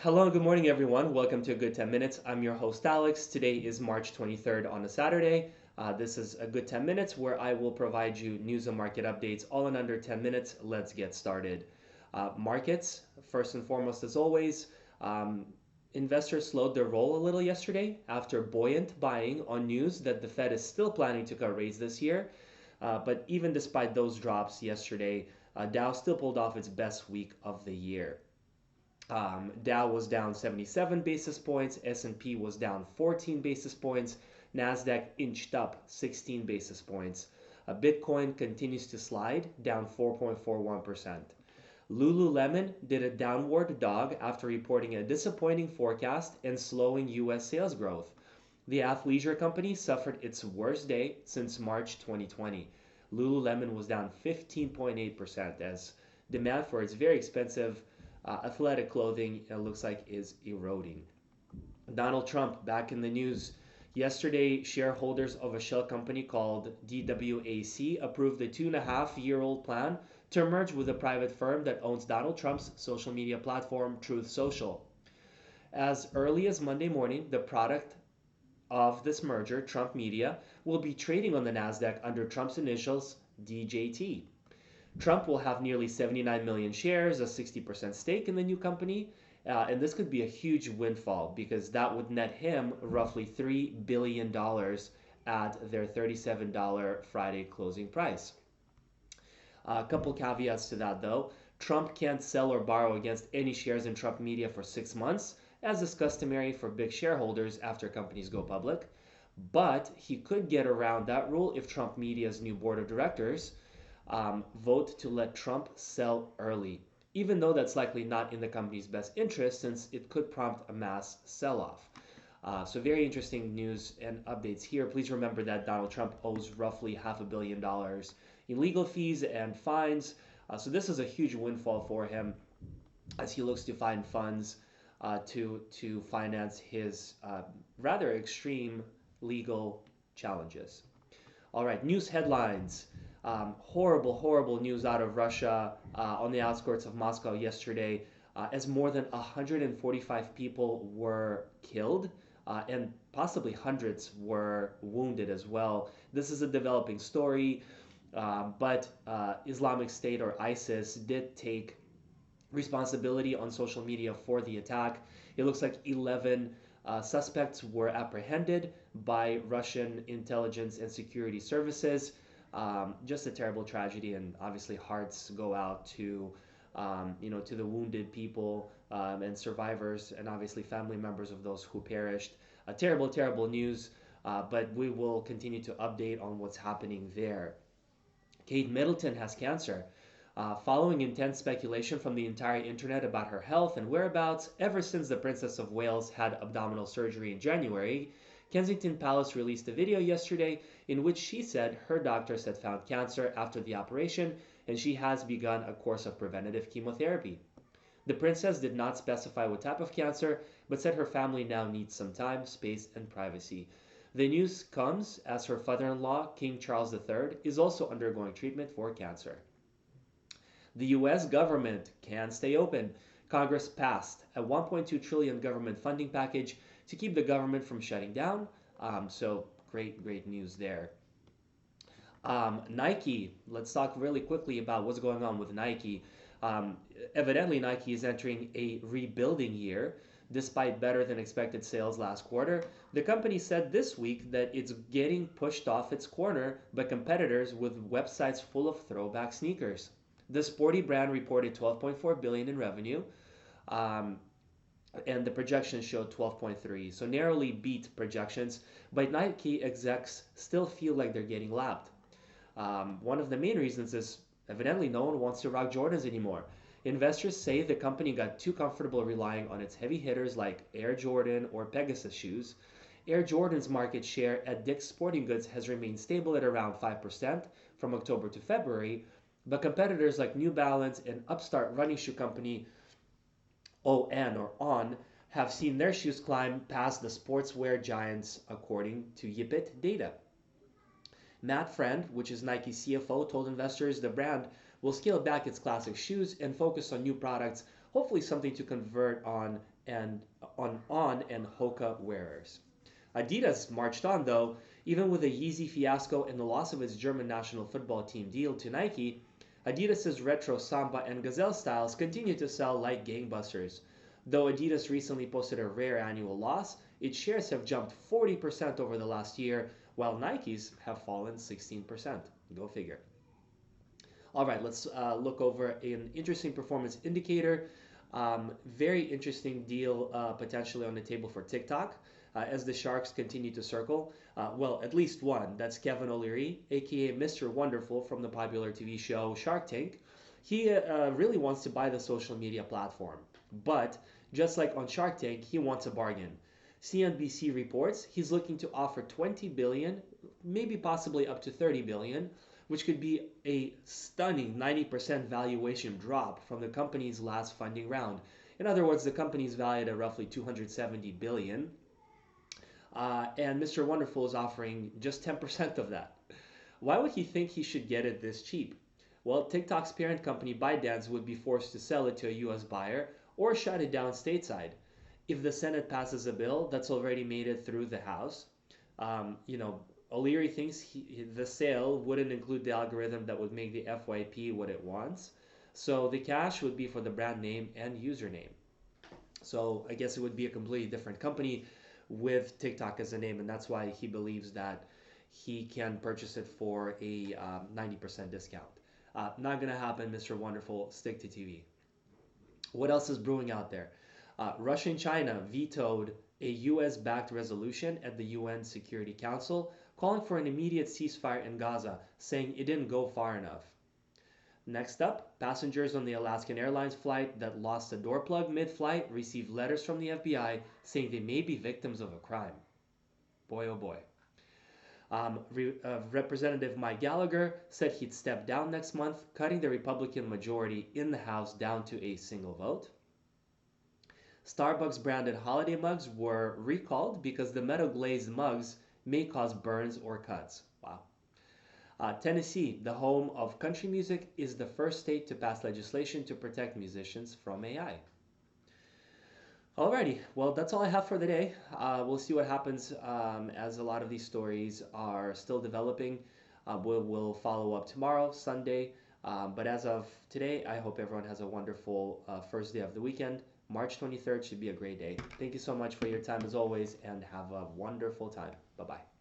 Hello, good morning, everyone. Welcome to A Good 10 Minutes. I'm your host, Alex. Today is March 23rd on a Saturday. This is A Good 10 Minutes where I will provide you news and market updates all in under 10 minutes. Let's get started. Markets, first and foremost, as always, um, investors slowed their roll a little yesterday after buoyant buying on news that the Fed is still planning to cut rates this year. But even despite those drops yesterday, Dow still pulled off its best week of the year. Dow was down 77 basis points, S&P was down 14 basis points, Nasdaq inched up 16 basis points. Bitcoin continues to slide, down 4.41%. Lululemon did a downward dog after reporting a disappointing forecast and slowing US sales growth. The athleisure company suffered its worst day since March 2020. Lululemon was down 15.8% as demand for its very expensive athletic clothing, it looks like, is eroding. Donald Trump back in the news. Yesterday, shareholders of a shell company called DWAC approved a 2.5-year-old plan to merge with a private firm that owns Donald Trump's social media platform, Truth Social. As early as Monday morning, the product of this merger, Trump Media, will be trading on the NASDAQ under Trump's initials DJT. Trump will have nearly 79 million shares, a 60% stake in the new company, and this could be a huge windfall because that would net him roughly $3 billion at their $37 Friday closing price. A couple caveats to that though. Trump can't sell or borrow against any shares in Trump Media for 6 months, as is customary for big shareholders after companies go public. But he could get around that rule if Trump Media's new board of directors vote to let Trump sell early, even though that's likely not in the company's best interest since it could prompt a mass sell off. So, very interesting news and updates here. Please remember that Donald Trump owes roughly $500 million in legal fees and fines. So, this is a huge windfall for him as he looks to find funds to finance his rather extreme legal challenges. All right, news headlines. Horrible news out of Russia on the outskirts of Moscow yesterday, as more than 145 people were killed and possibly hundreds were wounded as well. This is a developing story, but Islamic State or ISIS did take responsibility on social media for the attack. It looks like 11 suspects were apprehended by Russian intelligence and security services. Just a terrible tragedy, and obviously hearts go out to to the wounded people and survivors, and obviously family members of those who perished. Terrible news, but we will continue to update on what's happening there. Kate Middleton has cancer. Following intense speculation from the entire internet about her health and whereabouts ever since the Princess of Wales had abdominal surgery in January, Kensington Palace released a video yesterday in which she said her doctors had found cancer after the operation and she has begun a course of preventative chemotherapy. The princess did not specify what type of cancer, but said her family now needs some time, space, and privacy. The news comes as her father-in-law, King Charles III, is also undergoing treatment for cancer. The US government can stay open. Congress passed a 1.2 trillion government funding package to keep the government from shutting down. So great news there. Nike, let's talk really quickly about what's going on with Nike. Evidently, Nike is entering a rebuilding year. Despite better than expected sales last quarter, the company said this week that it's getting pushed off its corner by competitors with websites full of throwback sneakers. The sporty brand reported 12.4 billion in revenue, and the projections showed 12.3, so narrowly beat projections, but Nike execs still feel like they're getting lapped. One of the main reasons is evidently no one wants to rock Jordans anymore. Investors say the company got too comfortable relying on its heavy hitters like Air Jordan or Pegasus shoes. Air Jordan's market share at Dick's Sporting Goods has remained stable at around 5% from October to February, but competitors like New Balance and upstart running shoe company On have seen their shoes climb past the sportswear giants according to Yipit data. Matt Friend, which is Nike's CFO, told investors the brand will scale back its classic shoes and focus on new products, hopefully something to convert on and on and Hoka wearers. Adidas marched on though, even with a Yeezy fiasco and the loss of its German national football team deal to Nike. Adidas's retro Samba and Gazelle styles continue to sell like gangbusters. Though Adidas recently posted a rare annual loss, its shares have jumped 40% over the last year, while Nike's have fallen 16%. Go figure. All right, let's look over an interesting performance indicator. Very interesting deal potentially on the table for TikTok as the sharks continue to circle. Well, at least one. That's Kevin O'Leary, aka Mr. Wonderful from the popular TV show Shark Tank. He really wants to buy the social media platform, but just like on Shark Tank, he wants a bargain. CNBC reports he's looking to offer 20 billion, maybe possibly up to 30 billion, which could be a stunning 90% valuation drop from the company's last funding round. In other words, the company is valued at roughly 270 billion, and Mr. Wonderful is offering just 10% of that. Why would he think he should get it this cheap? Well, TikTok's parent company ByteDance would be forced to sell it to a US buyer or shut it down stateside. If the Senate passes a bill that's already made it through the House, you know, O'Leary thinks the sale wouldn't include the algorithm that would make the FYP what it wants. So the cash would be for the brand name and username. So I guess it would be a completely different company with TikTok as a name, and that's why he believes that he can purchase it for a 90% discount. Not gonna happen, Mr. Wonderful. Stick to TV. What else is brewing out there? Russia and China vetoed a US backed resolution at the UN Security Council calling for an immediate ceasefire in Gaza, saying it didn't go far enough. Next up, passengers on the Alaskan Airlines flight that lost a door plug mid flight received letters from the FBI saying they may be victims of a crime. Boy, oh boy. Representative Mike Gallagher said he'd step down next month, cutting the Republican majority in the House down to a single vote. Starbucks branded holiday mugs were recalled because the metal glazed mugs may cause burns or cuts. Wow. Tennessee, the home of country music, is the first state to pass legislation to protect musicians from AI. Alrighty, well, that's all I have for the day. We'll see what happens as a lot of these stories are still developing. We'll follow up tomorrow, Sunday. But as of today, I hope everyone has a wonderful first day of the weekend. March 23rd should be a great day. Thank you so much for your time as always, and have a wonderful time. Bye bye.